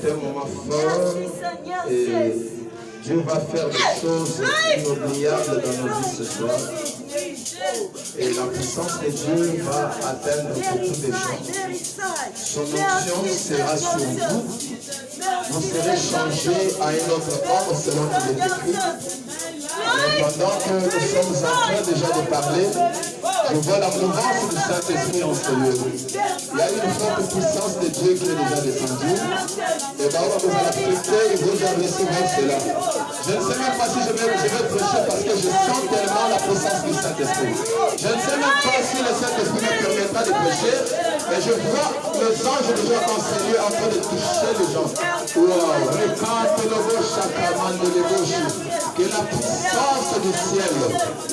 C'est un moment fort et Dieu va faire des choses inoubliables dans nos vies ce soir. Et la puissance de Dieu va atteindre beaucoup de gens. Son onction sera sur vous. Vous serez changé à un autre homme selon qu'il est écrit. Mais pendant que nous sommes en train déjà de parler, je vois la mouvance du Saint-Esprit en ce lieu. Il y a une forte puissance de Dieu qui est déjà descendue. Et Baron vous a accepté et vous avez recevoir cela. Je ne sais même pas si je vais prêcher parce que je sens tellement la puissance du Saint-Esprit. Je ne sais même pas si le Saint-Esprit me permettra de prêcher, mais je vois les anges déjà en ce lieu en train de toucher les gens. Wow. Que la puissance du ciel,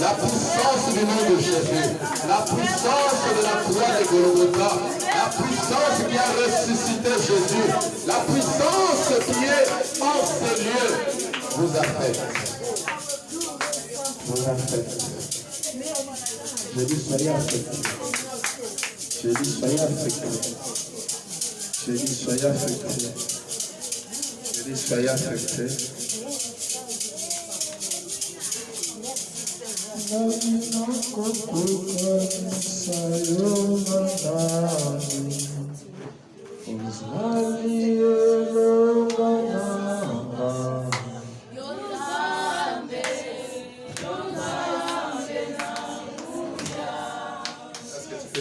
la puissance du nom de Jésus, la puissance de la croix de Golgotha, la puissance qui a ressuscité Jésus, la puissance qui est en ce lieu, vous affecte. Vous affecte. Je dis soyez affectés. Je dis soyez affectés. Je dis soyez affectés. Je dis soyez affectés.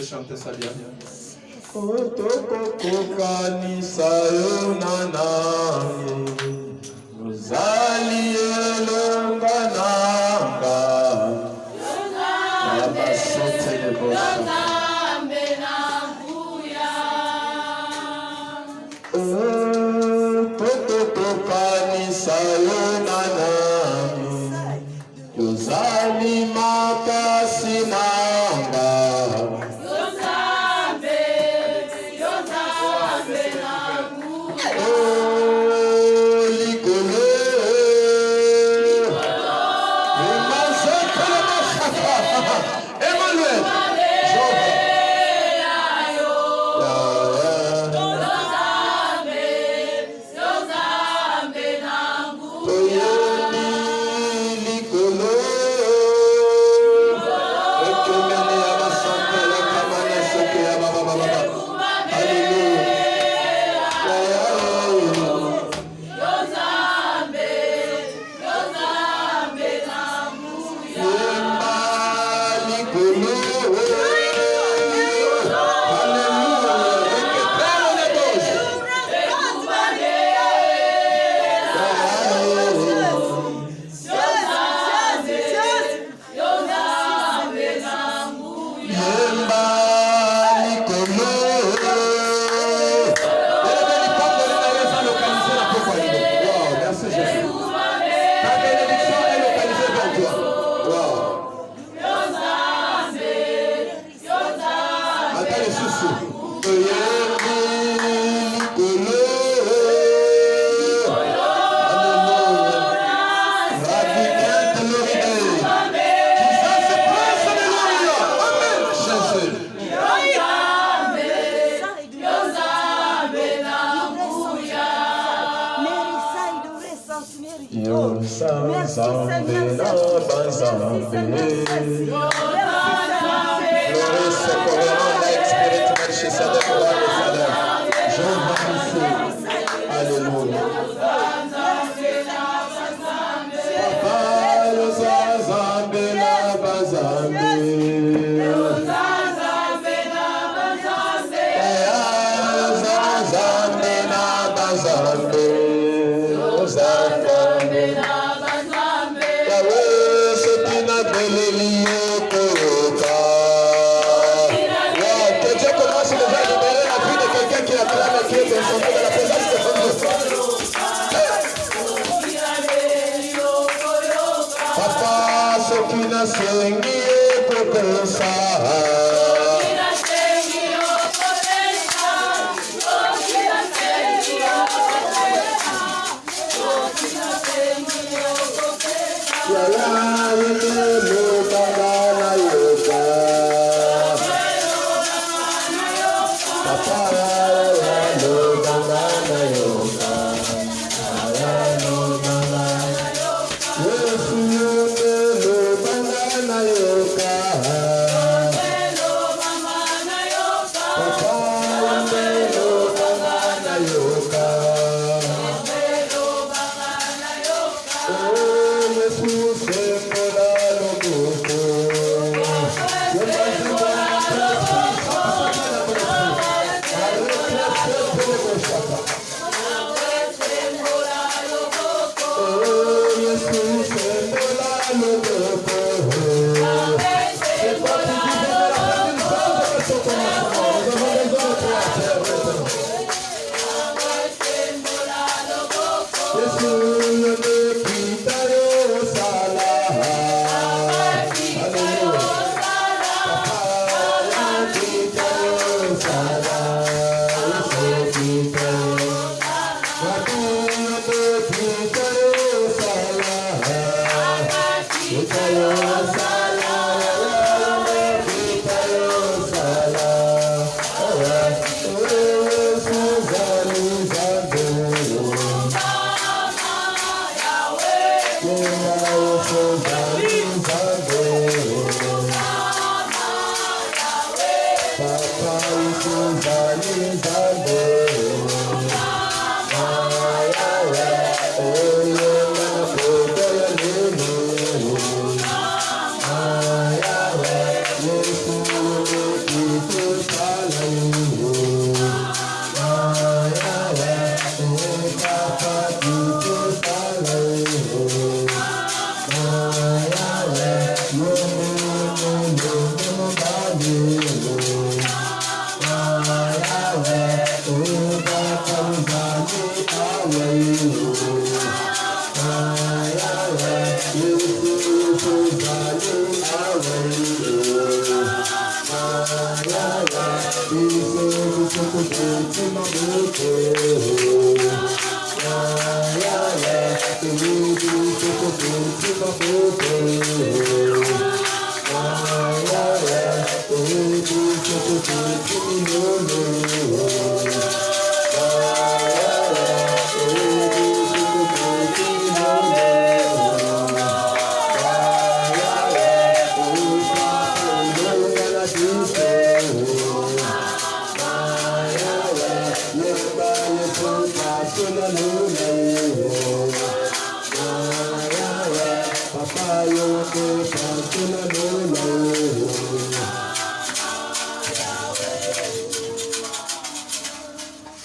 Chanter ça bien.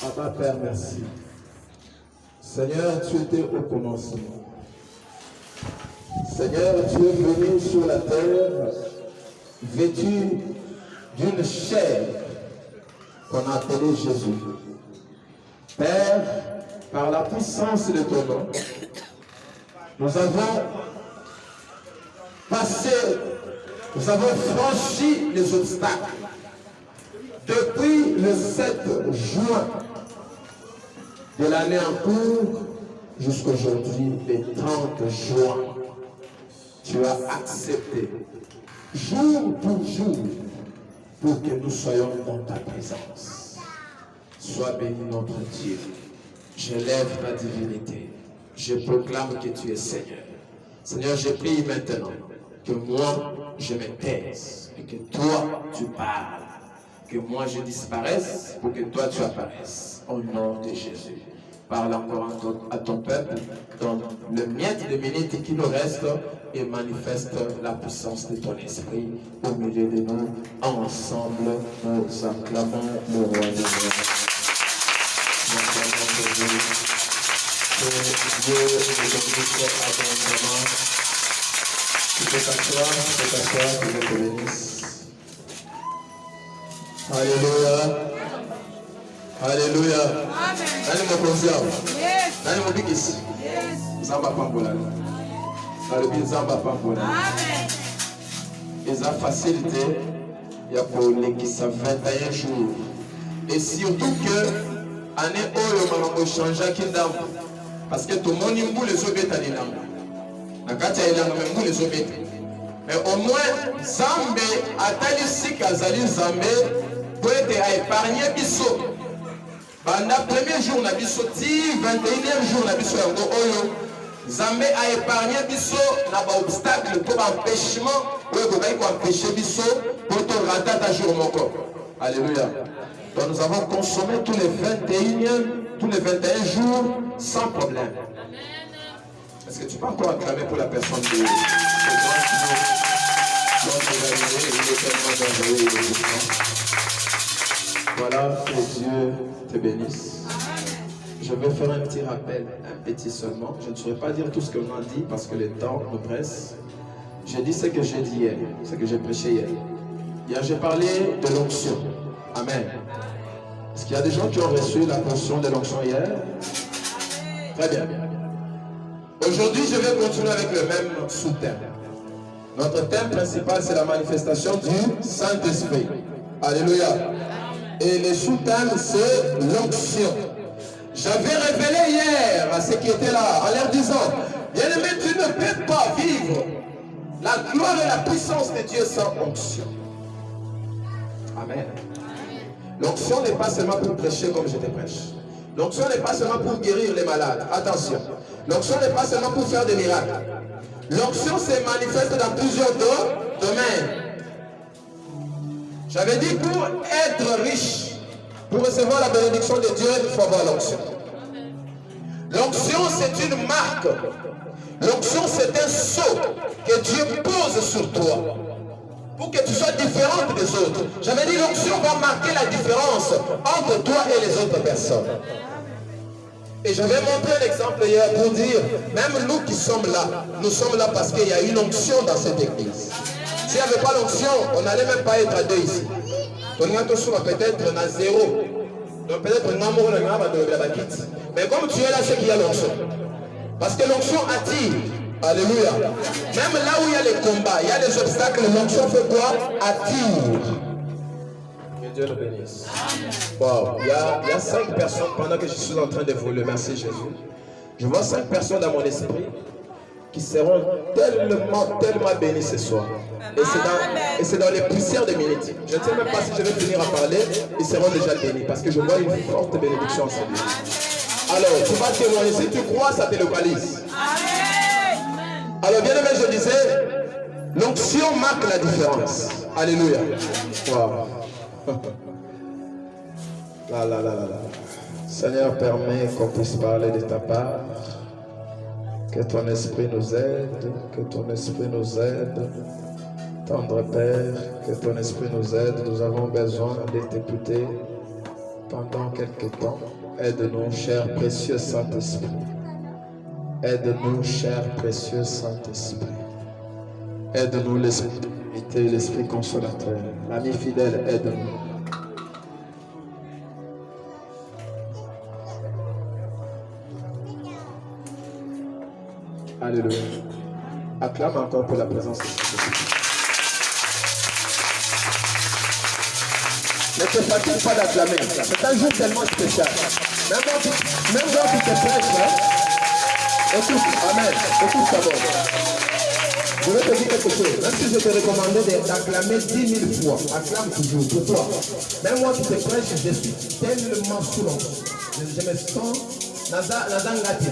Papa, Père, merci. Seigneur, tu étais au commencement. Seigneur, tu es venu sur la terre, vêtu d'une chair qu'on a appelée Jésus. Père, par la puissance de ton nom, nous avons passé, nous avons franchi les obstacles. Depuis le 7 juin de l'année en cours jusqu'à aujourd'hui, le 30 juin, tu as accepté jour pour jour pour que nous soyons dans ta présence. Sois béni notre Dieu. Je lève ta divinité. Je proclame que tu es Seigneur. Seigneur, je prie maintenant que moi je me taise et que toi tu parles. Que moi je disparaisse pour que toi tu apparaisses. Au nom de Jésus. Parle encore à ton peuple dans le miette de minutes qui nous reste et manifeste la puissance de ton esprit au milieu de nous. Ensemble, nous acclamons le roi de Dieu. Que Dieu nous bénisse abondamment. Tu peux t'asseoir, que Dieu te bénisse. Alléluia. Alléluia. Nani mokonziao? Nani mobikisi? Nzamba pambola. Nalobi nzamba pambola. Eza facilité ya kolekisa 21 jours. Et surtout que année oyo makambo changeaki ndambo. Parce que tomoni mbula ezobeta lilango. Na kati ya lilango mbula ezobeta. Mais au moins Nzambe atali sika azali Nzambe pour être épargné biso. Pendant le premier jour, na biso ti 21e jour, na biso yango oyo. Nzambe a épargné biso na ba obstacle to ba empêchement oyo ko bai ko empêcher biso pour to rata ta jour moko. Alléluia. Donc nous avons consommé tous les 21 jours sans problème. Est-ce que tu peux encore acclamer pour la personne de voilà, que Dieu te bénisse. Je vais faire un petit rappel, un petit seulement. Je ne saurais pas dire tout ce qu'on a dit parce que le temps me presse. J'ai dit ce que j'ai dit hier, ce que j'ai prêché hier. Hier, j'ai parlé de l'onction. Amen. Est-ce qu'il y a des gens qui ont reçu la portion de l'onction hier? Très bien. Aujourd'hui, je vais continuer avec le même sous-thème. Notre thème principal, c'est la manifestation du Saint-Esprit. Alléluia. Et le sous-thème, c'est l'onction. J'avais révélé hier à ceux qui étaient là, en leur disant, bien-aimé, tu ne peux pas vivre la gloire et la puissance de Dieu sans onction. Amen. L'onction n'est pas seulement pour prêcher comme je te prêche. L'onction n'est pas seulement pour guérir les malades. Attention. L'onction n'est pas seulement pour faire des miracles. L'onction se manifeste dans plusieurs domaines. J'avais dit pour être riche, Pour recevoir la bénédiction de Dieu, il faut avoir l'onction. L'onction, c'est une marque. L'onction, c'est un sceau que Dieu pose sur toi pour que tu sois différente des autres. J'avais dit, l'onction va marquer la différence entre toi et les autres personnes. Et je vais montrer un exemple hier pour dire, même nous qui sommes là, nous sommes là parce qu'il y a une onction dans cette église. S'il n'y avait pas l'onction, on n'allait même pas être à deux ici. On va peut-être à zéro. Donc peut-être mais comme tu es là, c'est qu'il y a l'onction. Parce que l'onction attire. Alléluia. Même là où il y a les combats, il y a les obstacles, l'onction fait quoi? Attire. Que Dieu le bénisse. Wow. Il y a 5 personnes pendant que je suis en train de voler. Merci Jésus. Je vois 5 personnes dans mon esprit qui seront tellement bénies ce soir. Et c'est dans les poussières de minutes. Je ne sais même pas si je vais finir à parler. Ils seront déjà bénis parce que je vois une forte bénédiction en ce lieu. Alors, tu vas témoigner. Si tu crois, ça te localise. Alors, bien aimé, je disais, l'onction marque la différence. Alléluia. Wow. Là. Seigneur, permets qu'on puisse parler de ta part. Que ton esprit nous aide. Que ton esprit nous aide. Tendre Père, que ton esprit nous aide. Nous avons besoin de t'écouter pendant quelques temps. Aide-nous, cher précieux Saint-Esprit. Aide-nous, cher précieux Saint-Esprit. Aide-nous, l'esprit d'unité, l'esprit consolateur. L'ami fidèle, aide-nous. Alléluia. Acclame encore pour la présence de Dieu. Ne te fatigue pas d'acclamer. C'est un jour tellement spécial. Même quand tu te prêches, hein? Écoute, amen. Écoute d'abord. Je vais te dire quelque chose. Même si je te recommandais d'acclamer 10 000 fois, acclame toujours pour toi. Même moi qui te prêche, je suis tellement sous l'onction. Je me sens Nazangati.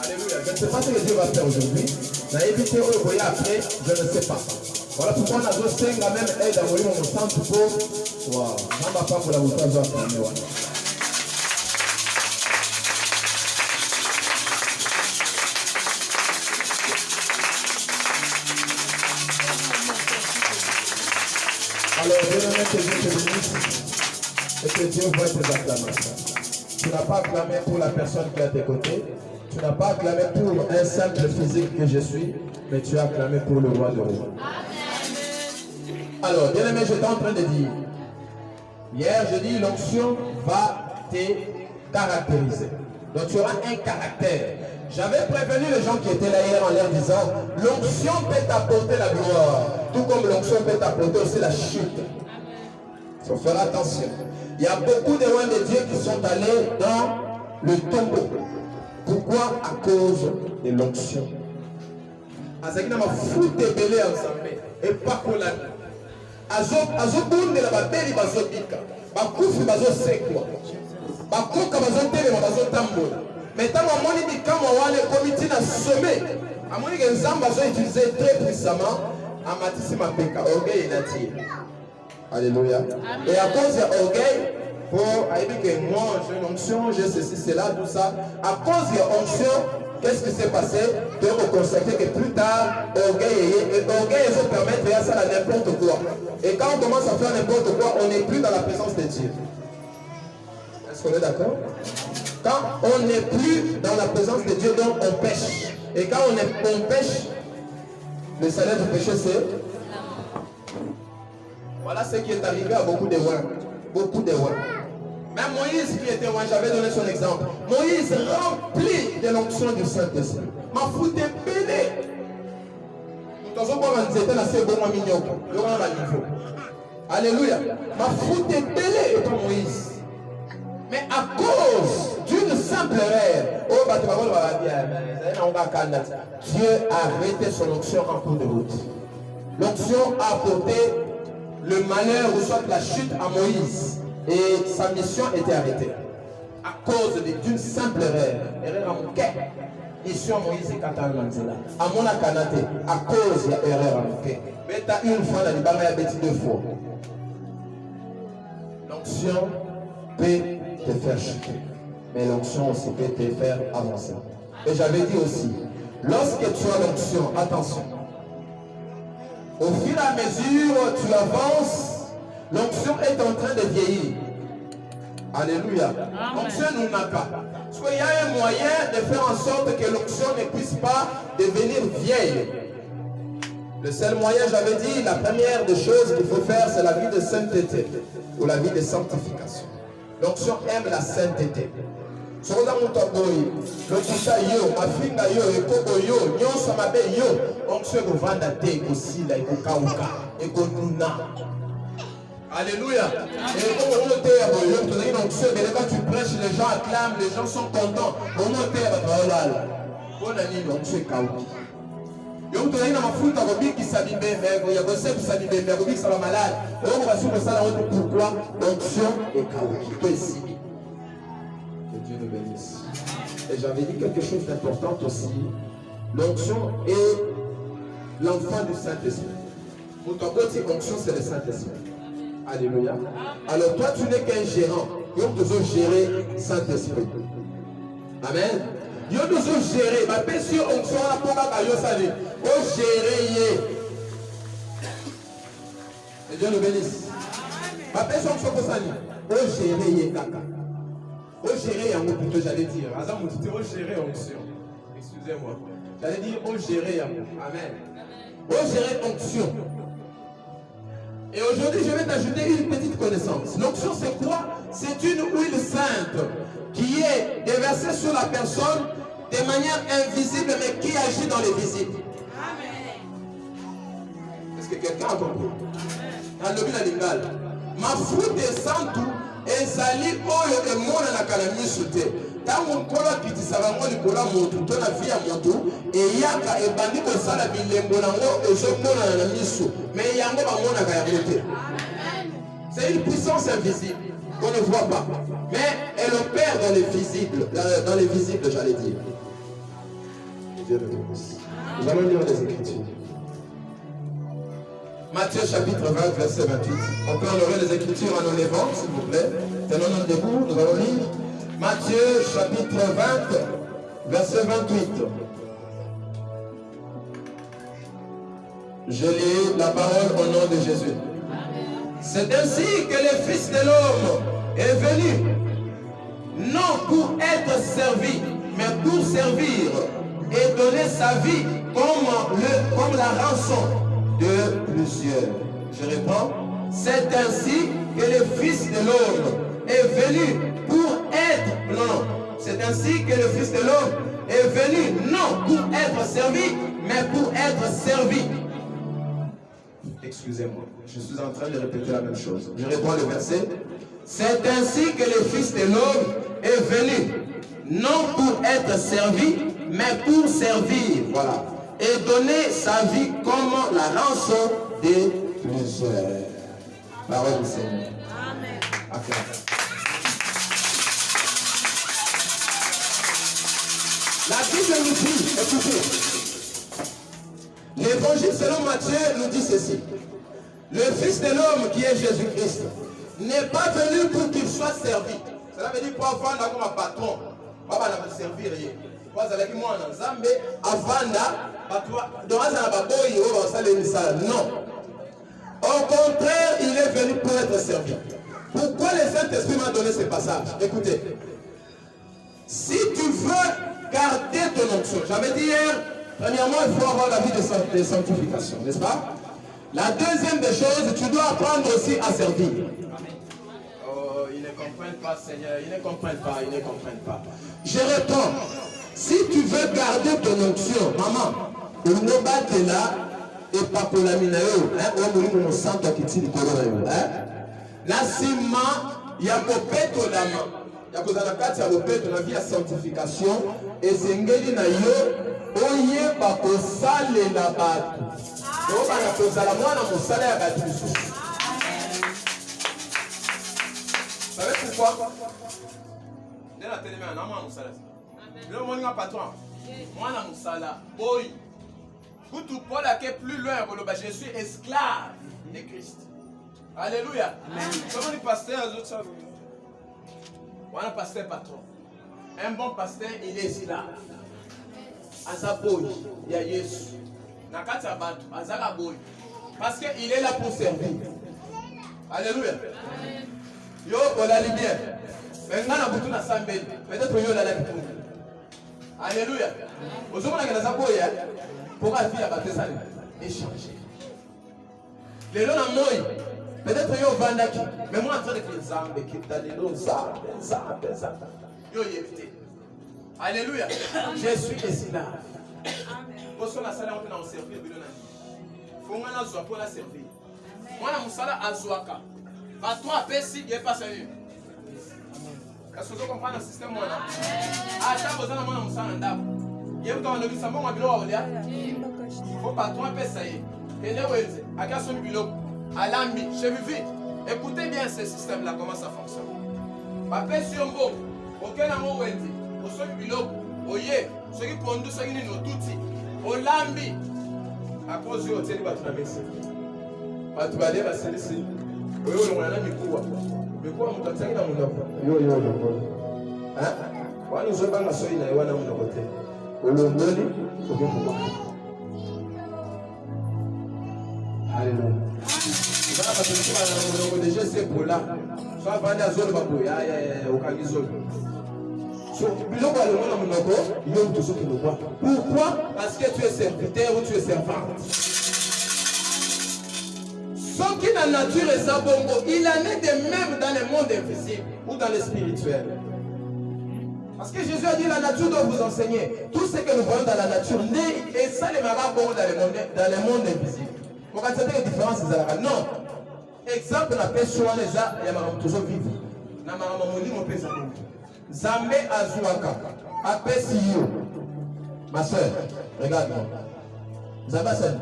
Alléluia. Je ne sais pas ce que Dieu va faire aujourd'hui. N'a évité au voyage après, je ne sais pas. Voilà pourquoi on a besoin de même aide à mourir mon sang pour wow. On va pas pour la bouteille de la alors, je vais que Dieu te bénisse et que Dieu voit tes acclamations. Tu n'as pas acclamé pour la personne qui est à tes côtés. Tu n'as pas acclamé pour un simple physique que je suis, mais tu as acclamé pour le roi de roi. Alors, bien aimé, j'étais en train de dire, hier je dis l'onction va te caractériser. Donc tu auras un caractère. J'avais prévenu les gens qui étaient là hier en leur disant, l'onction peut t'apporter la gloire, tout comme l'onction peut t'apporter aussi la chute. Il faut faire attention. Il y a beaucoup de rois de Dieu qui sont allés dans le tombeau. Pourquoi? À cause de l'onction. Azakina m'a foutu belé ensemble et pas qu'on l'a. Azobundela babeli bazobika bakufi bazosekwa bakoka bazotelema bazotambola mais ntango amoni bikamwa wana ekomi na sommet amoni ke nzambe azoutilize très puissamment amatisi mapeka orgueil enati. Alléluia. Et à cause de orgueil pour aider que moi j'ai une onction, j'ai ceci, cela, tout ça, à cause de onction, qu'est-ce qui s'est passé? De reconstater que plus tard, orgueil se permet de faire ça à n'importe quoi. Et quand on commence à faire n'importe quoi, on n'est plus dans la présence de Dieu. Est-ce qu'on est d'accord? Quand on n'est plus dans la présence de Dieu, donc on pêche. Et quand on pêche, le salaire du péché c'est... Voilà ce qui est arrivé à beaucoup de rois. Beaucoup de rois. Même Moïse qui était roi, j'avais donné son exemple. Moïse rempli de l'onction du Saint-Esprit. Ma foute est belé. Alléluia. Ma foute est belé étant Moïse. Mais à cause d'une simple erreur, Dieu a arrêté son onction en cours de route. L'onction a apporté le malheur ou soit la chute à Moïse. Et sa mission était arrêtée. À cause d'une simple erreur. Erreur à mon cœur. Mission Moïse et Katalanzela. À mon akanate. À cause de l'erreur à mon cœur. Mais t'as une fois dans les barres, il y a 2 fois. L'onction peut te faire chuter. Mais l'onction aussi peut te faire avancer. Et j'avais dit aussi, lorsque tu as l'onction, attention, au fur et à mesure où tu avances, l'onction est en train de vieillir. Alléluia. L'onction nous n'a pas. Parce qu'il y a un moyen de faire en sorte que l'onction ne puisse pas devenir vieille. Le seul moyen, j'avais dit, la première des choses qu'il faut faire, c'est la vie de sainteté ou la vie de sanctification. L'onction aime la sainteté. Sokoza mutaboyi, lokisha yo, mafinga yo, ekoko yo, nyonso mabe yo, onction ekovanda te, ekosila, ekokauka, ekonuna. Alléluia. Et comme on note, quand tu prêches, les gens acclament, les gens sont contents. On note, bonne année, l'onction est kauki. Yo mtu anaina mafuta kwa biki sabibembe, ya gosep sabibembe, ya biki saba malade. On va sur ça, pourquoi l'onction est kauki. Toi ici. Que Dieu nous bénisse. Et j'avais dit quelque chose d'important aussi. L'onction est l'enfant du Saint-Esprit. Pour ton côté, l'onction c'est le Saint-Esprit. Alléluia. Alors toi, tu n'es qu'un gérant. Yo dois gérer Saint-Esprit. Amen. Yo dois gérer. Ma péché onction la poka ka yo sali. O gérer. Et Dieu nous bénisse. Ma péché onction ko sali. O gérer kaka. O gérer yango plutôt j'allais dire. Azam mutite o gérer onction. Excusez-moi. J'allais dire o gérer yango. Amen. O gérer onction. Et aujourd'hui, je vais t'ajouter une petite connaissance. L'onction, c'est quoi? C'est une huile sainte qui est déversée sur la personne de manière invisible, mais qui agit dans les visibles. Amen. Est-ce que quelqu'un a compris? Dans le la lingale. Ma fruit est sainte et sali oyo et mona na kalami soute. Tango nkolo kitisa bango likola motu to na vie ya motu eyaka ebandi kosala bilembo nango ezomona na miso mais yango bamonaka yango te. C'est une puissance invisible qu'on ne voit pas, mais elle opère dans les visibles, j'allais dire. Dieu le bénisse. Nous allons lire les Écritures. Matthieu chapitre 20, verset 28. On peut honorer les Écritures en nous levant, s'il vous plaît. Tenons-nous debout, nous allons lire. Matthieu chapitre 20, verset 28. Je lis la parole au nom de Jésus. C'est ainsi que le Fils de l'homme est venu, non pour être servi, mais pour servir et donner sa vie comme la rançon de plusieurs. Je réponds, c'est ainsi que le Fils de l'homme est venu pour être, non, c'est ainsi que le Fils de l'homme est venu, non pour être servi, mais pour être servi. Excusez-moi, je suis en train de répéter la même chose. Je réponds le verset. C'est ainsi que le Fils de l'homme est venu, non pour être servi, mais pour servir, voilà, et donner sa vie comme la rançon des plusieurs. Parole du Seigneur. Amen. La Bible nous dit, écoutez, l'évangile selon Matthieu nous dit ceci. Le Fils de l'homme qui est Jésus-Christ n'est pas venu pour qu'il soit servi. Cela veut dire pour avoir comme un patron. Papa n'a servir rien. Non. Au contraire, il est venu pour être servi. Pourquoi le Saint-Esprit m'a donné ce passage? Écoutez. Si tu veux garder ton onction, j'avais dit hier, premièrement, il faut avoir la vie de sanctification, n'est-ce pas? La deuxième des choses, tu dois apprendre aussi à servir. Oh, ils ne comprennent pas, Seigneur, ils ne comprennent pas, ils ne comprennent pas. Je réponds, si tu veux garder ton onction, maman, il ne bat que là, et pas pour la minayo, on santo qui tire le la ciment, il y a copeto la main. Il y a que dans la carte, il y a copeto la vie à sanctification, et c'est ngeli na yo, oye ba ko sale la bat. Donc on a posé la moine à mon salaire à Dieu. Vous savez pourquoi? Dès la télé, un homme à mon salaire. Le monde est patron. Moi, à mon salaire. Boy. Tout Paul a plus loin que le bas. Je suis esclave de Christ. Alléluia. Comment les pasteurs, les autres savent? Voilà pasteur patron. Un bon pasteur, il est esclave. Azaboy, il y a Yesu. Nakati abatu, azagaboy. Parce qu'il est là pour servir. Alléluia. Yo, on l'a bien. Maintenant, on a beaucoup de sambel. Peut-être que yo l'a bien. Alléluia. Aujourd'hui, on a des azaboy. Pour la vie, à battre ça, échanger. Les lois n'ont peut-être que yo vandaki. Mais moi, en train de faire zambe, qui t'a dit non, zambe. Yo, yévité. Alléluia. Je suis esclave. Pour ça, la salle on a servi. Faut qu'on a pour la servir. Moi, la musala azuaka. Pas toi, Pessi, il est pas sérieux. Est-ce que vous comprenez le système? Ah, ça, vous avez un musala d'ab. Il y a un peu de savon à bureau. Il faut pas toi, Pessi. Et là, à quel son bureau? À l'ambi, je vis. Écoutez bien ce système-là, comment ça fonctionne. Papa, si on veut, aucun amour, au son bureau, au yé, ceux qui pondent, ceux qui nous tout. Au lambi, à cause du hôtel, tu vas te mettre. Tu vas aller à celle-ci. Oui, on a mis quoi? Mais quoi, on t'a dit dans mon enfant? Yo, hein? On nous a pas la soie, on a mon côté. On l'a donné, on va voir. Alléluia. Ça va te dire, déjà c'est pour là. Soit vendre à zone, au Kagizol. Pourquoi? Parce que tu es serviteur ou tu es servante. Ce qui est la nature est ça, il en est de même dans le monde invisible ou dans le spirituel. Parce que Jésus a dit la nature doit vous enseigner. Tout ce que nous voyons dans la nature, et ça les marabouts dans le monde invisible. Vous comprenez la différence? Non. Exemple, la personne il y a toujours vivre. Na maramamoli mon père Zambe Azuaka, Apesio. Ma soeur, regarde-moi. Zamba soeur.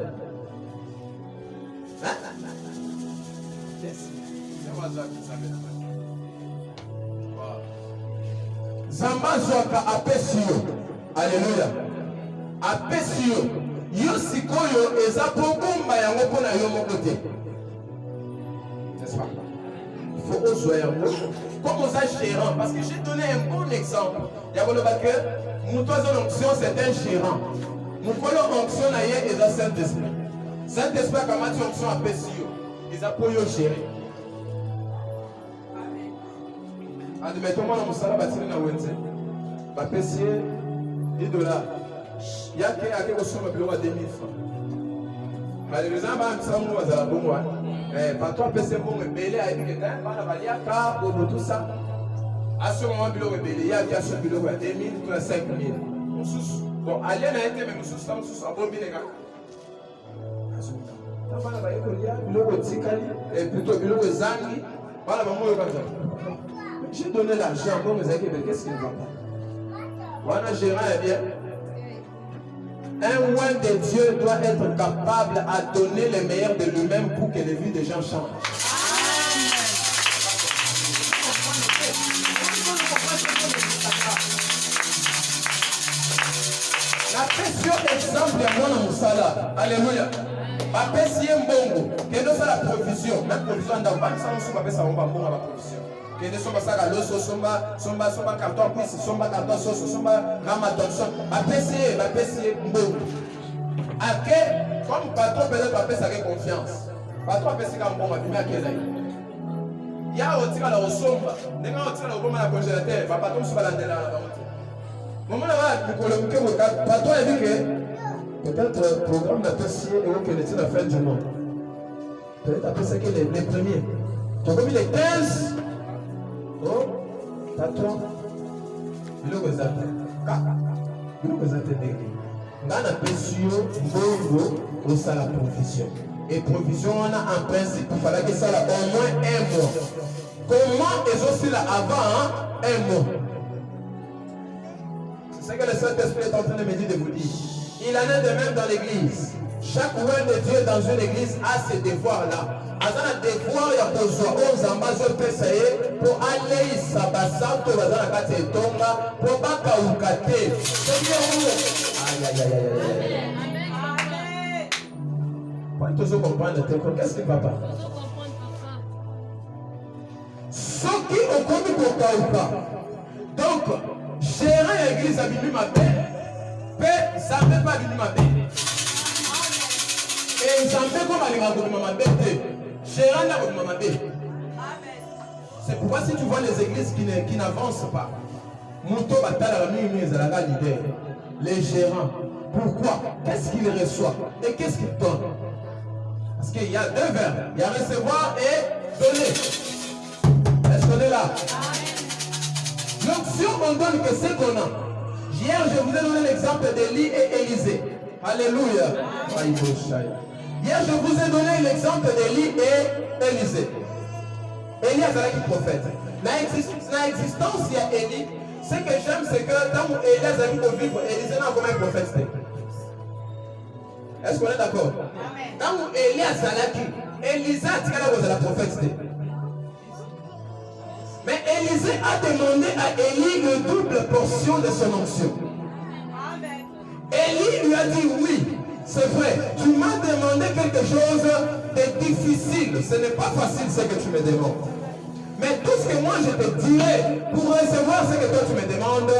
Zamba Azuaka, Apesio. Alléluia. Apesio. Yo sikoyo eza pogomba yango pona yo mokote. N'est-ce pas? Il faut oser un mot. Comme on a gérant, parce que j'ai donné un bon exemple. Il y a que mon troisième onction, c'est un gérant. Mon premier onction, c'est le Saint-Esprit. Saint-Esprit, comment tu onction à Pessio? Ils ont pour gérer. Admettons-moi, dans mon salaire, bâtir dans Wenze. Ma Pessio, $10. Il y a quelqu'un qui a bureau à 2000 francs. Malheureusement, je ne sais pas si pas toi, PC, bon, belé a été quelqu'un, il y a car, au tout ça. À ce moment, bureau belé, il y a ce bureau à 2000, 5000. Bon, allez, on a été, mais nous sommes à bon billet. Plutôt bureau de Zangi, voilà, j'ai donné l'argent, bon, mais qu'est-ce qu'il ne va pas? Voilà, gérant est bien. Un roi de Dieu doit être capable à donner le meilleur de lui-même pour que les vies des gens changent. La pression exemple de mon Moussala. Alléluia. La pression bongo. Quelle est la provision? La provision dans le banque, ça on va faire ça, on va prendre la provision. Quelle est la loso, somba carton puisse, somba carton sauce, somba ramatonson. La pression bongo. Après, comme patron peut-être pas faire sa confiance. Patron peut faire comme bon, mais à quel âge? Il y a aussi la somba. Dès qu'on tire le bon à la congélateur, patron se va la déla. Moment là, le patron a dit que peut-être le programme d'apprécier et que l'étude à fin du monde. Peut-être après ça que les premiers. Tu as commis les 15. Oh, patron. Il est aux athées. Il est aux athées. Dans la pression, il faut la provision. Et provision, on a un principe, il fallait que ça ait au moins un mois. Comment est aussi là avant un mois? C'est ce que le Saint-Esprit est en train de me dire de vous dire. Il en est de même dans l'église. Chaque roi de Dieu dans une église a ses devoirs-là. Dans un devoir, il y a besoin aux ambassades pour aller s'abasser, pour aller à la Tonga, pour ne pas caoucater. C'est bien où? Aïe, aïe, aïe, aïe, aïe. Pour tous comprendre, qu'est-ce qui ne va pas? Soki okomi kokauka. Donc, gérer l'église à Bibi Mabé, ça ne fait pas Bibi Mabé. Et ça ne fait pas Bibi Mabé. Gérer la Bibi Mabé. C'est pourquoi si tu vois les églises qui n'avancent pas, les gérants, pourquoi? Qu'est-ce qu'ils reçoivent et qu'est-ce qu'ils donnent? Parce qu'il y a deux verbes, il y a recevoir et donner. Est-ce qu'on est là? Donc si on donne que ce qu'on a, hier je vous ai donné l'exemple d'Élie et Élisée. Alléluia. Hier je vous ai donné l'exemple d'Élie et Élisée. Élie est un prophète. L'existence il y a Élie. Ce que j'aime, c'est que dans Élie est un vivre, Élisée n'a comme un prophète. Est-ce qu'on est d'accord? Dans Élie est Zalaki, Élisée a la prophète. Mais Élisée a demandé à Élie une double portion de son onction. Élie lui a dit oui, c'est vrai, tu m'as demandé quelque chose de difficile. Ce n'est pas facile ce que tu me demandes. Mais tout ce que moi je te dirai pour recevoir ce que toi tu me demandes,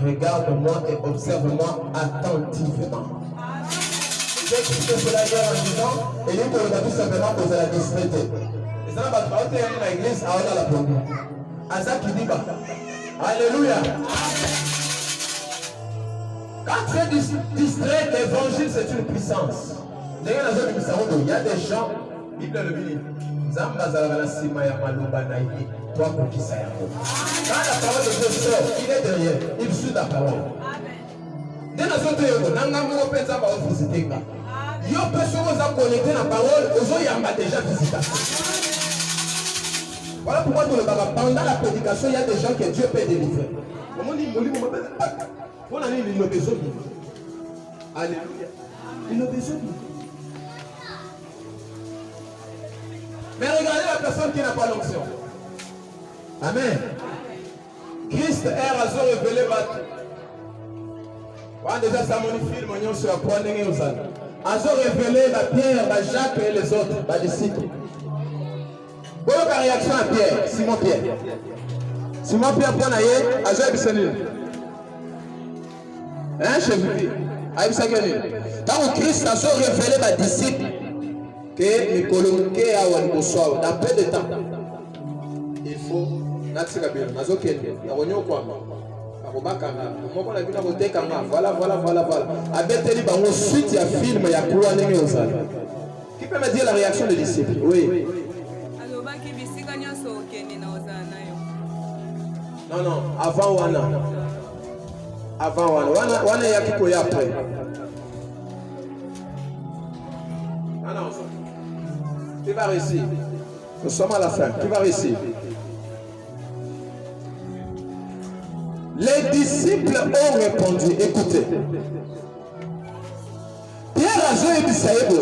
regarde-moi et observe-moi attentivement. J'ai expliqué cela hier en disant, Élie pour le tout simplement poser la discrété. Et ça n'a pas de l'église à la première. Asa qui dit alléluia. Quand tu es distrait, l'évangile c'est une puissance. Il y a des gens, Bible le dit, quand la parole de Dieu sort, il est derrière, il suit la parole. Yo personne vous a connecté la parole, aux autres il y a déjà visité. Voilà pourquoi pendant la prédication, il y a des gens que Dieu peut délivrer. Alléluia. Il a besoin de nous. Mais regardez la personne qui n'a pas l'onction. Amen. Christ est révélé. Déjà, ça m'a film, on se apprend à révélé la Pierre, la Jacques et les autres, les disciples. Quelle est la réaction à Pierre? Simon Pierre. Simon Pierre, pour naïe, à Zébissénil. Hein, chez vous? Quand Christ a révélé les disciples, que les colonqués à Wanikosoa, dans peu de temps, il faut. Voilà. Ensuite, il y a film, il y a quoi. Qui peut me dire la réaction des disciples? Oui. Non, avant Wana. Wana, il y a qui peut y après. Non. Qui va réussir? Nous sommes à la fin. Qui va réussir? Les disciples ont répondu, écoutez. Pierre a joué Bissaïbo.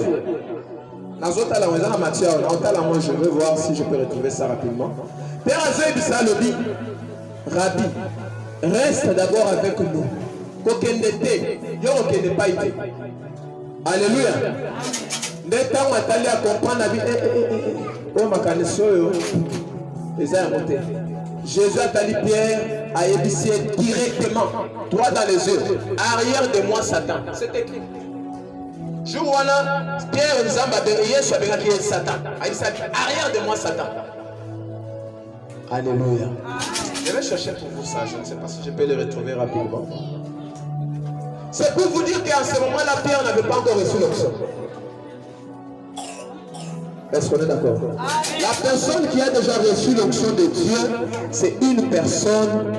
Je vais voir si je peux retrouver ça rapidement. Pierre a joué Bissaïbo. Rabbi, reste d'abord avec nous. Alléluia. Dès que on est allé à comprendre la vie, Jésus a dit Pierre a ébissé directement, droit dans les yeux. Arrière de moi, Satan. C'est écrit. Jour où Pierre nous a dit Satan. Arrière de moi, Satan. Alléluia. Je vais chercher pour vous ça. Je ne sais pas si je peux le retrouver rapidement. C'est pour vous dire qu'en ce moment-là, Pierre n'avait pas encore reçu l'onction. Est-ce qu'on est d'accord? La personne qui a déjà reçu l'onction de Dieu, c'est une personne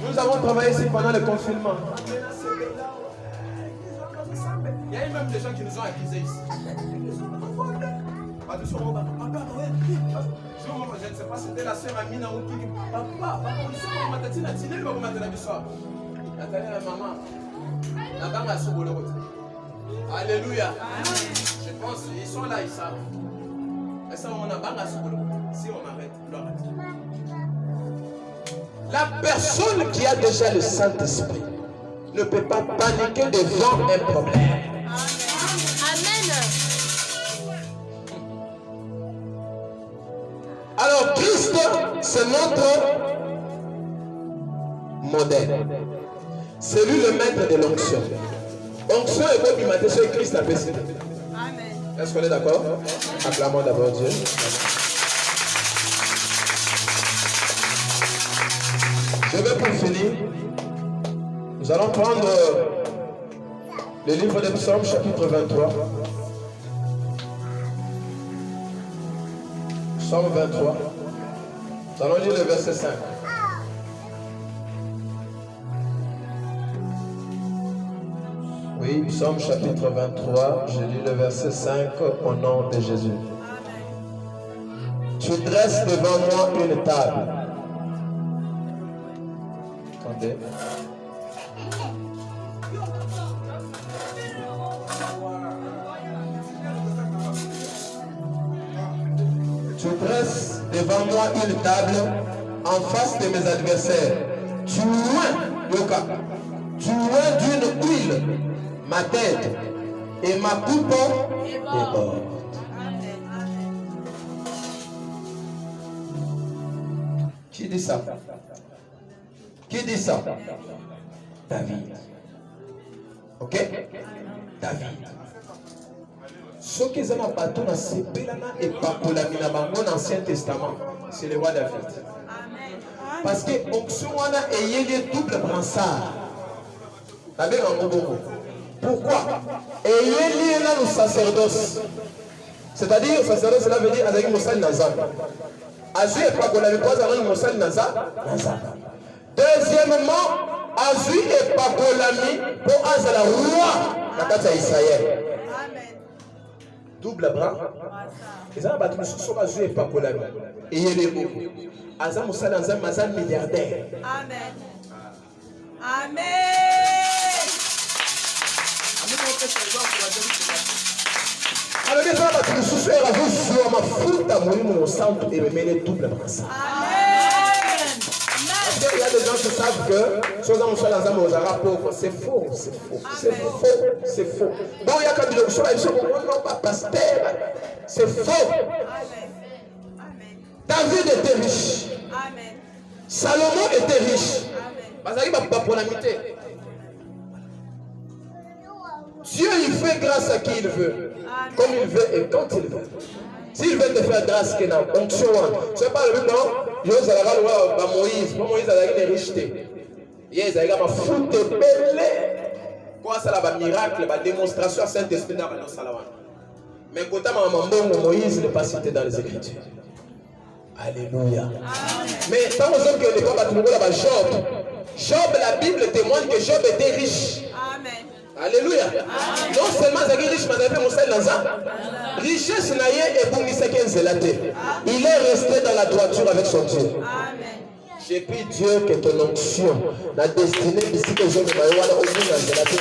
nous avons travaillé ici pendant le confinement. Il y a même des gens qui nous ont accusés ici. Je ne sais pas, c'était la sœur Amina ou qui. Papa, alléluia. Je pense qu'ils sont là, ils savent. Et ça, on a si on arrête, on arrête. La personne qui a déjà le Saint-Esprit ne peut pas paniquer devant un problème. Amen. Alors Christ, c'est notre modèle. C'est lui le maître de l'onction. Onction est bon matin sur Christ a baissé. Amen. Est-ce qu'on est d'accord? Acclamons d'abord Dieu. Je vais pour finir. Nous allons prendre le livre des Psaumes, chapitre 23. Psaume 23. Nous allons lire le verset 5. Oui, Psaume chapitre 23, je lis le verset 5 au nom de Jésus. Tu dresses devant moi une table. Attendez. Tu dresses devant moi une table en face de mes adversaires. Tu oins d'une huile ma tête et ma coupe déborde. Qui dit ça? Qui dit ça? David. Ok? David. Ce qui est un bateau dans ces pélana et pakolami na bango dans l'Ancien Testament, c'est le roi David. Parce que onction wana ayé double brassard. Avec un bongo. Pourquoi? Ayé là le sacerdoce. C'est-à-dire le sacerdoce, cela veut dire avec Moussal Nazar. Azu et pakolami pas avec Moussal Nazar. Deuxièmement, Azu et pakolami pour Azala roi na kata Israël. Double bras. Les gens battent sur son Azu et pakolami. Et il est beau. Azam Moussal Nazar Mazal milliardaire. Amen. Amen. Alors, les gens battent sur son Azu sur ma foule d'amour au centre et me mêler double bras. Amen. Parce qu'il y a des gens qui savent que si on Moussal Nazar Mozara pauvre, c'est faux, c'est faux, c'est faux, c'est faux. Bon, il y a quand même des gens qui sont pas pasteur, c'est faux. David était riche. Amen. Salomon était riche. Parce qu'il va pas pour l'amitié. Dieu il fait grâce à qui il veut, comme il veut et quand il veut. S'il veut te faire grâce, qu'il n'a pas onction, c'est pas le but, non? Moïse a une richité. Il a ma foute belle. Quoi, ça là, miracle, la démonstration à Saint-Esprit dans le Salaman. Mais quand Moïse n'est pas cité dans les Écritures. Alléluia. Mais tant que les gens battent Job, Job, la Bible témoigne que Job était riche. Amen. Alléluia. Non seulement il est riche, mais il est Nazar. Richesse et il est resté dans la droiture avec son Dieu. Amen. J'ai pris Dieu que ton onction, la destinée ici que je me vois au bout de la tête.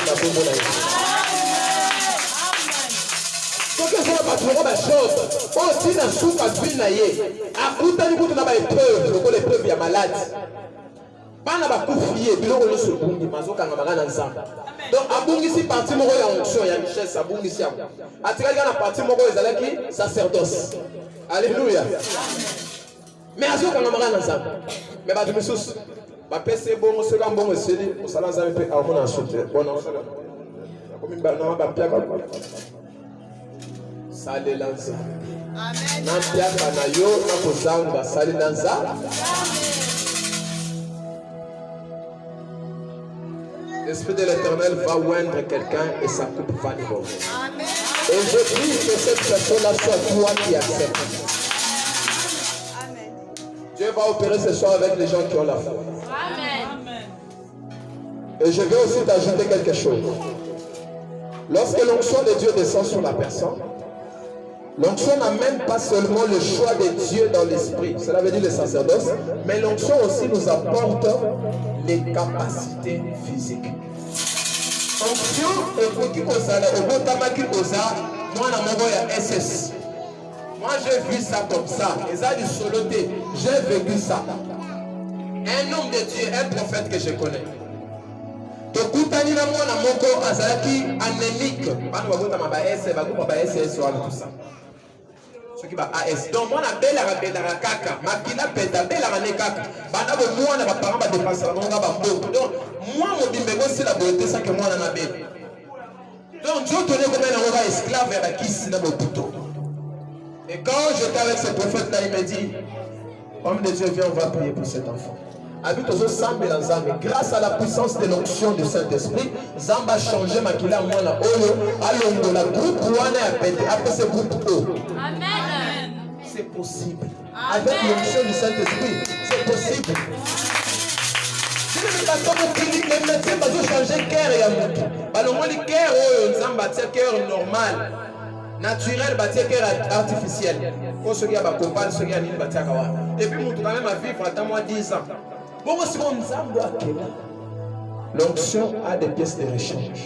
Ce que je vais battre Job, aussi dans soupe à vie naïe, à coup de la épreuve, le l'épreuve il y a malade. Pas na ba kufié, biloko le sur bungi mazoka ngamaga na nzamba. Donc abungi si parti moko ya onction ya richesse abungi si yango. Atikali na parti moko ezalaki sacerdoce. Alléluia. Mais azoka ngamaga na nzamba. Mais ba dumusus ba pese bongo seka mbongo eseli osala nzambe pe akona nsote. Bona osala. Komi ba na ba pia ba. Sale lanza. Amen. Na pia na yo na kozanga sale lanza. L'Esprit de l'Éternel va oindre quelqu'un et sa coupe va déborder. Et je prie que cette personne-là soit toi qui accepte. Amen. Dieu va opérer ce soir avec les gens qui ont la foi. Amen. Et je vais aussi t'ajouter quelque chose. Lorsque l'onction de Dieu descend sur la personne, l'onction n'amène pas seulement le choix de Dieu dans l'esprit, cela veut dire le sacerdoce, mais l'onction aussi nous apporte les capacités physiques. Onction est SS. Moi j'ai vu ça comme ça. J'ai vécu ça. Un homme de Dieu, un prophète que je connais. Tokutani na mwana moko azalaki anémique. Bana babota mabaese, bakupa baese wana tout ça. Soki ba AS. Donc mwana belaka kaka, makila peta belaka ne kaka. Bana bo mwana ba parents ba dépenser ba nga ba mboko. Donc moi mobimbe ko sila bote ça que mwana na bebe. Donc Dieu tenait comme un roi esclave vers la kisi na boputo. Et quand j'étais avec ce prophète là, il me dit, homme de Dieu, viens, on va prier pour cet enfant. Grâce à la puissance de l'onction du Saint-Esprit, Zamba a changé ma kila mwana oyo, alongo la groupe wana a pété, après ce groupe O. Amen. C'est possible. Avec l'onction du Saint-Esprit, c'est possible. Si les médecins vont changer le cœur et le cœur, Zamba a cœur normal. Naturel, cœur artificiel. Pour ceux qui ont des copains, ceux qui ont des copains. Et puis, quand même à vivre, attends moi 10 ans. Bon, c'est bon, l'onction a des pièces de rechange.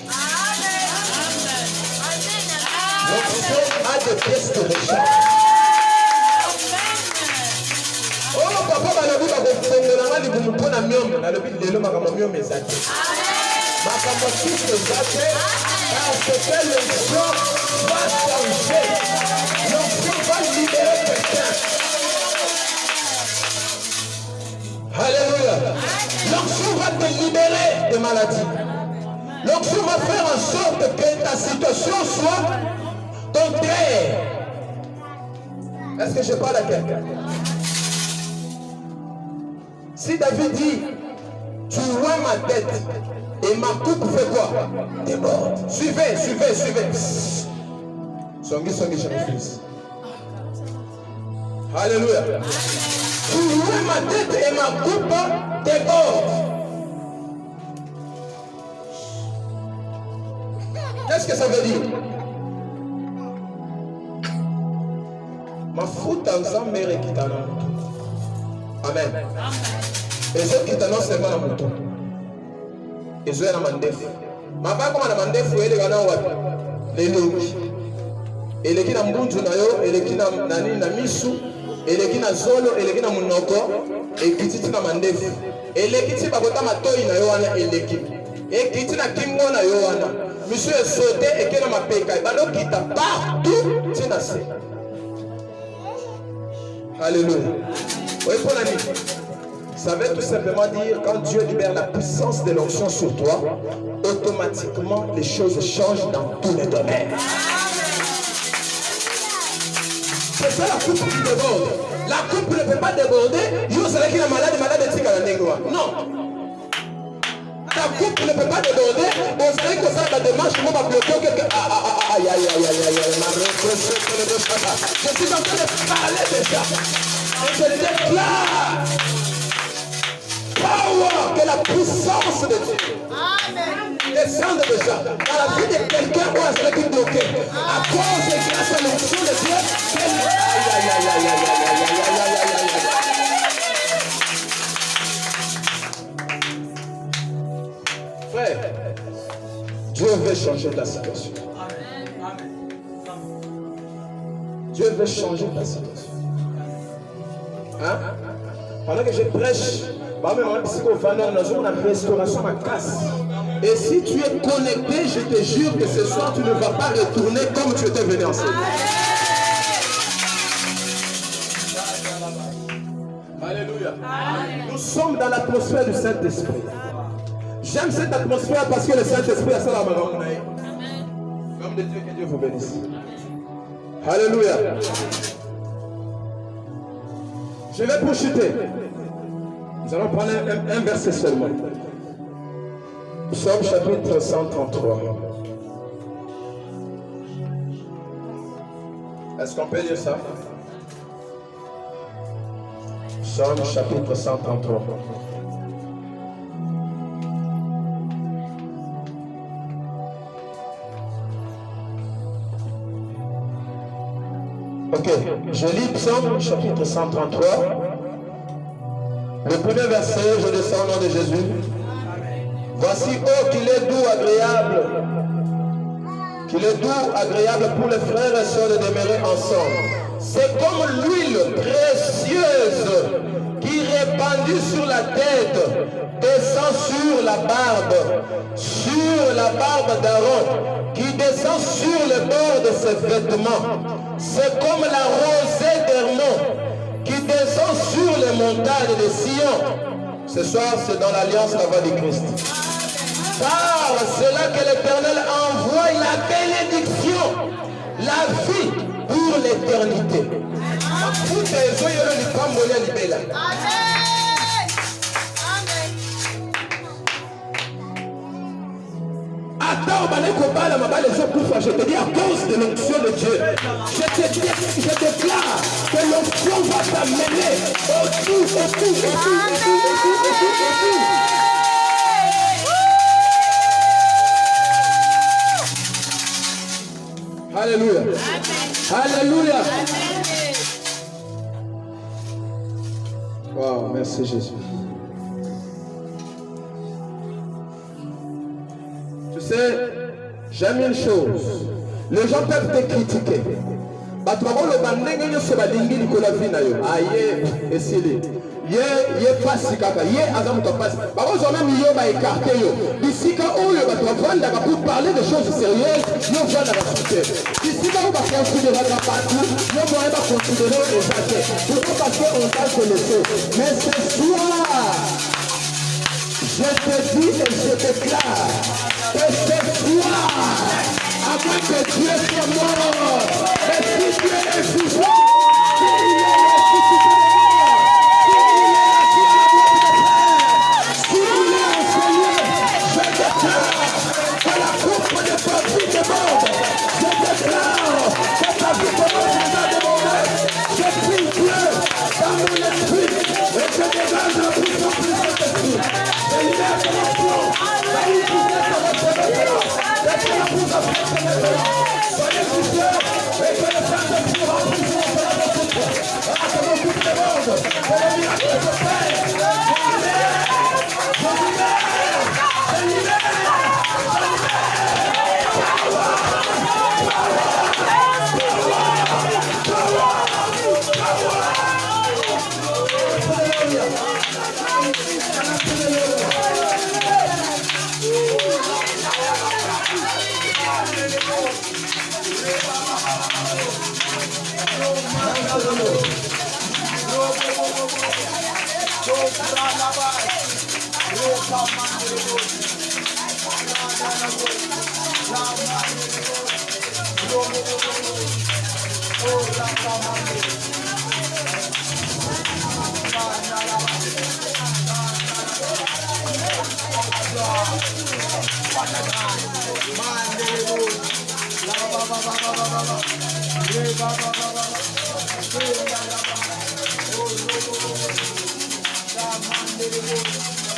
L'onction a des pièces de rechange. Oh, papa, parce que l'onction va changer. L'onction va libérer quelqu'un. Alléluia. L'onction va te libérer de maladies. L'onction va faire en sorte que ta situation soit contraire. Est-ce que je parle à quelqu'un? Si David dit, tu vois ma tête, et ma coupe fait quoi? Déborde. Suivez. Songi, je fils. Alléluia. Tu vois ma tête et ma coupe déborde. Qu'est-ce que ça veut dire? Ma faute ensemble est qui t'en a. Amen. Et ceux qui t'en ont, c'est pas la moto. Et je vais à Mandefu. Ma femme, comme à Mandefu, elle est à Wapi. Les logi. Elle est à Mbunju, elle est à Nani, Namisu, elle est à Zolo, elle est à Munoko, et qui est à Mandefu. Elle est à Matoi, elle est et qui est à Kimbo, monsieur est sauté et qu'elle m'a payé. Alors qu'il t'a partout, tu n'as pas. Alléluia. Oui, pour la nuit. Ça veut tout simplement dire, quand Dieu libère la puissance de l'onction sur toi, automatiquement les choses changent dans tous les domaines. C'est ça la coupe qui déborde. La coupe ne peut pas déborder. Yo, c'est là qu'il est malade, non. Ta coupe ne peut pas déborder. On sait que ça, la démarche, on va bloquer quelque... Aïe. Je suis en train de parler déjà. Et je le déclare. Power, que la puissance de Dieu descende déjà dans la vie de quelqu'un où elle serait bloquée. À cause et grâce à l'onction de Dieu, frère, Dieu veut changer ta situation. Dieu veut changer ta situation. Hein? Pendant que je prêche, et si tu es connecté, je te jure que ce soir tu ne vas pas retourner comme tu étais venu ensemble. Alléluia. Nous sommes dans l'atmosphère du Saint-Esprit. J'aime cette atmosphère parce que le Saint-Esprit a ça dans ma langue. L'homme de Dieu, que Dieu vous bénisse. Alléluia. Je vais projeter. Nous allons prendre un verset seulement. Psaume chapitre 133. Est-ce qu'on peut lire ça? Psaume chapitre 133. Ok, je lis Psaume chapitre 133. Le premier verset, je descends au nom de Jésus. Voici, oh, qu'il est doux, agréable. Qu'il est doux, agréable pour les frères et sœurs de demeurer ensemble. C'est comme l'huile précieuse qui est répandue sur la terre la barbe d'Aaron, qui descend sur le bord de ses vêtements. C'est comme la rosée d'Hermon, qui descend sur les montagnes de Sion. Ce soir, c'est dans l'alliance la voix du Christ. Car c'est là que l'Éternel envoie la bénédiction, la vie pour l'éternité. Attends, je te dis à cause de l'onction de Dieu, je déclare que l'onction va t'amener au-dessus. Alléluia. Alléluia. Wow, merci Jésus. Tu sais, j'aime une chose. Les gens peuvent te critiquer. Ye pasi kaka ye azamuka pasi bakozo même yo ba écarté yo bisika oyo ba tovanda ka pour parler de choses sérieuses yo vanda ka souter bisika ko ba considérer la partie yo moyen ba considérer les athées pourquoi parce que on t'a connaissé mais ce soir je te dis et je déclare que ce soir à moins que Dieu soit mort et si Dieu est vivant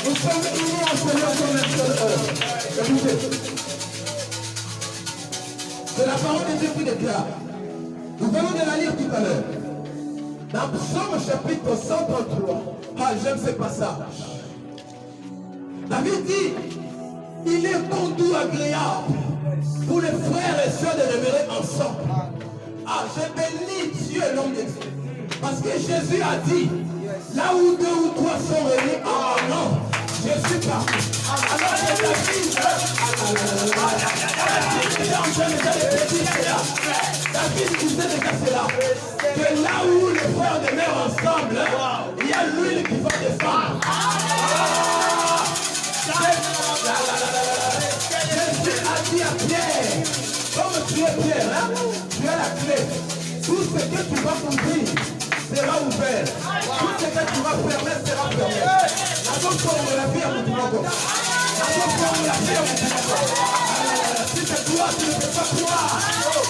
Nous sommes unis en Seigneur comme un seul homme. Écoutez. C'est la parole de Dieu qui déclare. Nous venons de la lire tout à l'heure. Dans Psaume chapitre 133. Ah, j'aime ce passage. David dit, il est bon, doux, agréable pour les frères et sœurs de demeurer ensemble. Ah, je bénis Dieu et l'homme de Dieu. Parce que Jésus a dit, là où deux ou trois sont réunis en mon nom, je suis parti. Alors David disait déjà cela, que là où les frères demeurent ensemble, il y a l'huile qui va descendre. Jésus a dit à Pierre, comme tu es Pierre, hein, tu as la clé. Tout ce que tu vas ouvrir sera ouvert. Tout ce que tu vas fermer sera fermé. La bonne forme de la vie à mon tour. La bonne forme de la vie à mon tour. Si c'est toi, tu ne peux pas croire.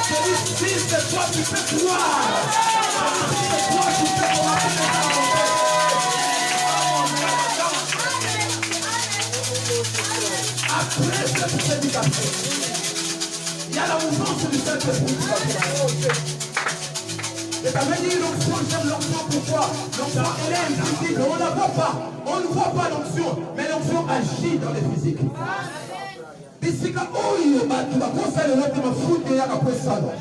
Je dis, si c'est toi, tu peux croire. Si c'est toi, tu peux croire. Après cette prédication, il y a la mouvance du Saint-Esprit. Et ça veut dire l'onction, j'aime l'onction, pourquoi? L'onction, elle est invisible, on ne la voit pas. On ne voit pas l'onction, mais l'onction agit dans les physiques. Bisika oyo batu bakosala lote mafuta ya kakwesala.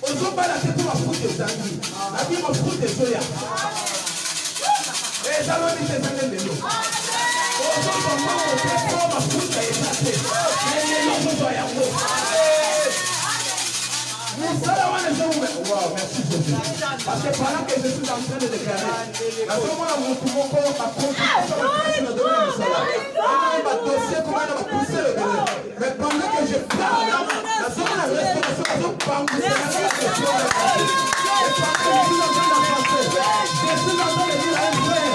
Ozobala te to mafuta ezangi. Abi mafuta ezoya. Ezaloni te ezangi lelo. Jésus. Parce que pendant que je suis en train de déclarer, la seconde où nous pouvons encore ma confiance sur le domaine du salaire. On va dossier comment on va pousser le domaine. Mais pendant que je parle, la seconde restauration, la seconde parle de Seigneur, la question est passée. Et pendant que je suis en train d'avancer, je suis en train de dire à un frère,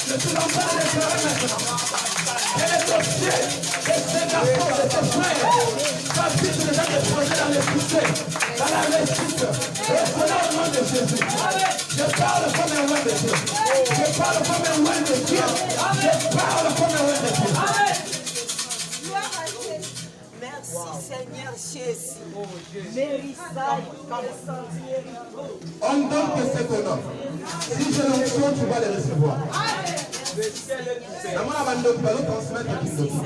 je suis en train de déclarer maintenant. Quel est ton ciel? Et ces garçons de tes frères, va vite les gens déposer dans les poussées, dans la réussite. Et cela au nom de Jésus. Je parle comme un roi de Dieu. Je parle comme un roi de Dieu. Je parle comme un roi de Dieu. Merci Seigneur Jésus. On donne que c'est ton nom. Si j'ai l'onction, tu vas les recevoir. Namona bandoki bazotransmettre kindoki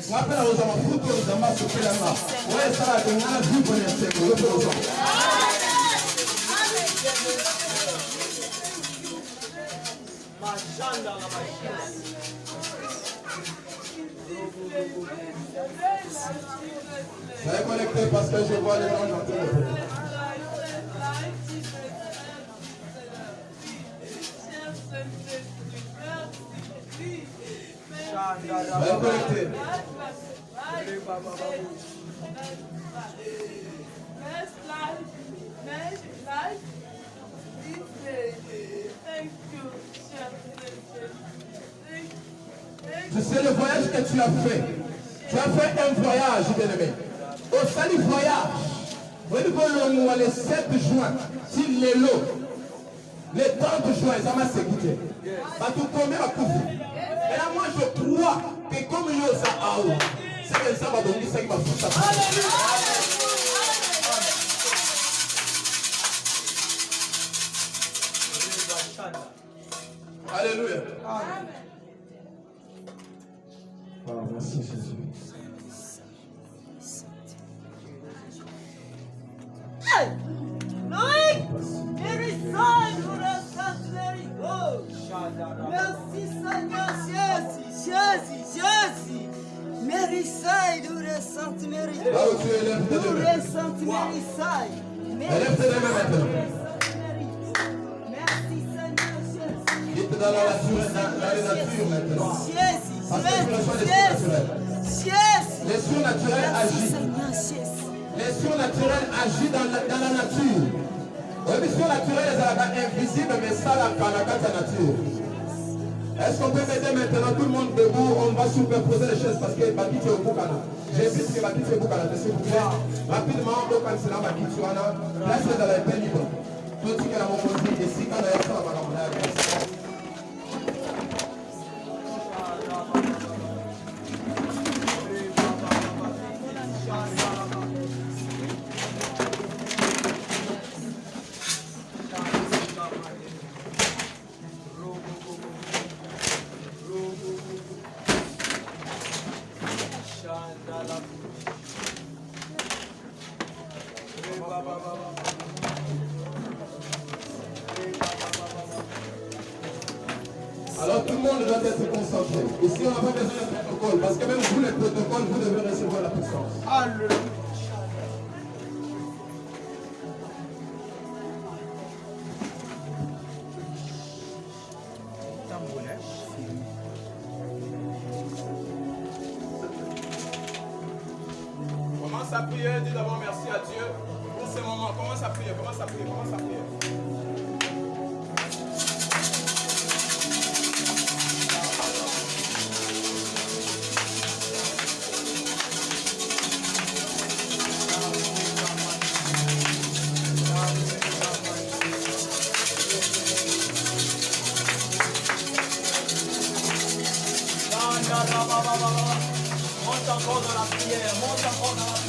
nga mpe nakozwa mafuta oyo nzambe asokelanga oyo esalaka nga na vivre na esengo yo mpe ozwa soyez connectés parce que je vois les gens en train de prier. Soyez connectés. Tu sais le voyage que tu as fait. Tu as fait un voyage, bien-aimé. Au salut voyage. Le 7 juin, si l'élo, le 30 juin, ça m'a sécurité. Et là, moi, je crois que comme il y a ça, c'est que ça va donner ça qui va faire ça. Alléluia. Ah, merci Jésus. Merci Seigneur Jésus. Mérissai, nous ressentons mérissai. Là où tu élèves tes deux mains. Élève tes deux mains maintenant. Merci Seigneur Jésus. Il est dans la nature maintenant. Parce que tu reçois les surnaturels agissent. Les surnaturels agissent dans la nature. Les surnaturels sont invisibles, mais ça, la nature. Est-ce qu'on peut m'aider maintenant? Tout le monde debout, on va superposer les chaises parce que Bakiti est au Boukana. J'invite que Bakiti est au Boukana, s'il vous plaît. Rapidement, on va canceller Bakiti. Place dans la peine libre. Tout ce qui est à mon côté, et si quand on est sur la Alors tout le monde doit être concentré. Ici on n'a pas besoin de protocole, parce que même vous les protocoles, vous devez recevoir la puissance. Alléluia. Commence à prier, dis d'abord merci à Dieu pour ce moment. Commence à prier, commence à prier, commence à prier. Monte encore dans la prière, monte encore dans la prière.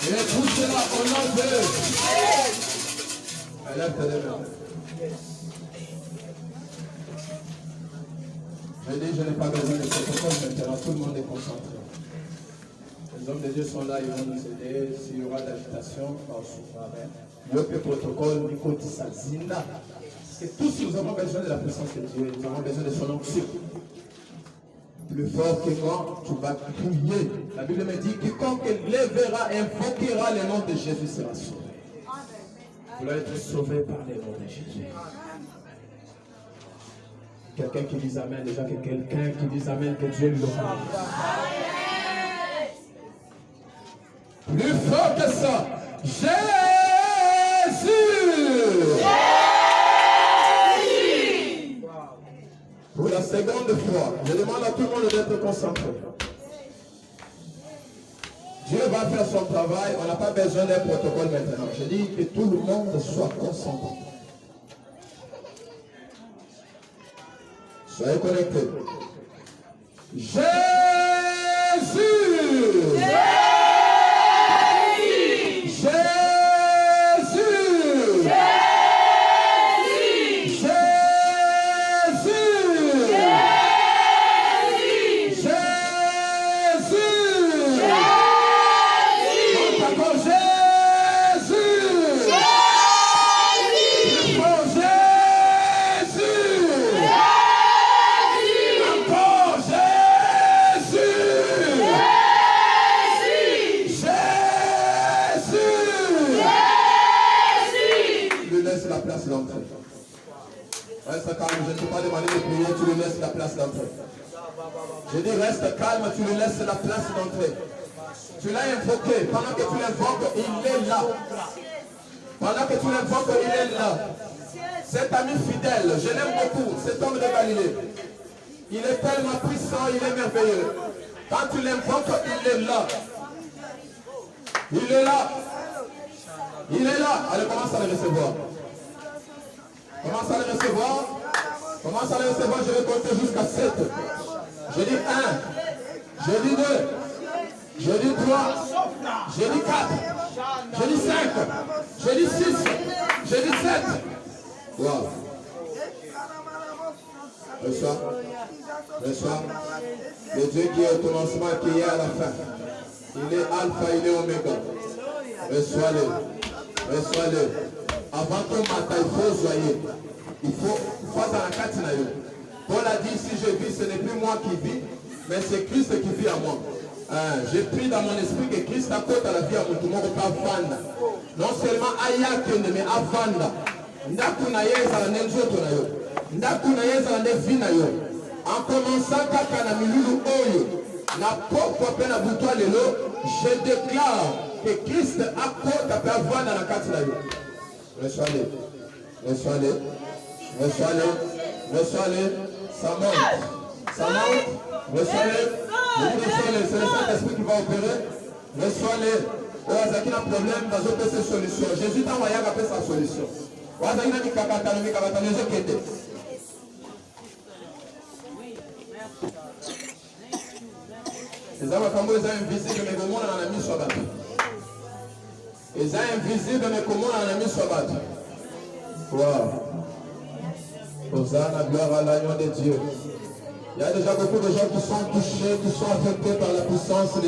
Et tout cela au nom de Jésus. Élève tes deux mains. Je dis, je n'ai pas besoin de protocole maintenant, tout le monde est concentré. Les hommes de Dieu sont là, ils vont nous aider. S'il y aura d'agitation, il y a protocole, c'est tous, nous avons besoin de la puissance de Dieu, nous avons besoin de son onction. Plus fort que moi, tu vas crier. La Bible me dit, quiconque lèvera, invoquera le nom de Jésus sera sauvé. Vous allez être sauvé par le nom de Jésus. Quelqu'un qui dit Amen, déjà que quelqu'un qui dit Amen, que Dieu lui offre. Plus fort que ça, Jésus! Pour la seconde fois, je demande à tout le monde d'être concentré. Dieu va faire son travail, on n'a pas besoin d'un protocole maintenant. Je dis que tout le monde soit concentré. Soyez connectés. Jésus! Reste calme, je ne t'ai pas demandé de prier, tu lui laisses la place d'entrée. Je dis reste calme, tu lui laisses la place d'entrée. Tu l'as invoqué, pendant que tu l'invoques, il est là. Pendant que tu l'invoques, il est là. Cet ami fidèle, je l'aime beaucoup, cet homme de Galilée. Il est tellement puissant, il est merveilleux. Quand tu l'invoques, il est là. Il est là. Il est là. Allez, commence à le recevoir. Commence à le recevoir. Commence à le recevoir. Je vais compter jusqu'à 7. Je dis 1. Je dis 2. Je dis 3. Je dis 4. Je dis 5. Je dis 6. Je dis 7. Wow. Reçois. Reçois. Le Dieu qui est au commencement et qui est à la fin. Il est alpha, il est oméga. Reçois-le. Reçois-le. Avant que matin, il faut joyer. Il faut faire dans la katina. Paul a dit, si je vis, ce n'est plus moi qui vis, mais c'est Christ qui vit en moi. J'ai pris dans mon esprit que Christ apporte à la vie à mon tour. Non seulement ayak, mais avanda. Ndakuna yeza na nzoto na yo. Ndakuna yeza na vie na yo. En commençant kaka na milulu oyo, na pokwa pe na butwa lelo, je déclare que Christ apporte à avoir dans la katina yo. Reçois-le, reçois-le, reçois-le, reçois-le, ça monte, reçois-le, reçois-le, c'est le Saint-Esprit qui va opérer, reçois-le, Oazaki n'a problème, dans une solution, Jésus t'a envoyé à sa solution, Oazaki n'a mis kakata, les gens qui étaient. Les hommes comme ils ont invisible, mais comment on a mis sur la vie. Ils sont invisibles, mais comment on a mis sur la vie. Wow. Hosanna, gloire à l'agneau de Dieu. Il y a déjà beaucoup de gens qui sont touchés, qui sont affectés par la puissance de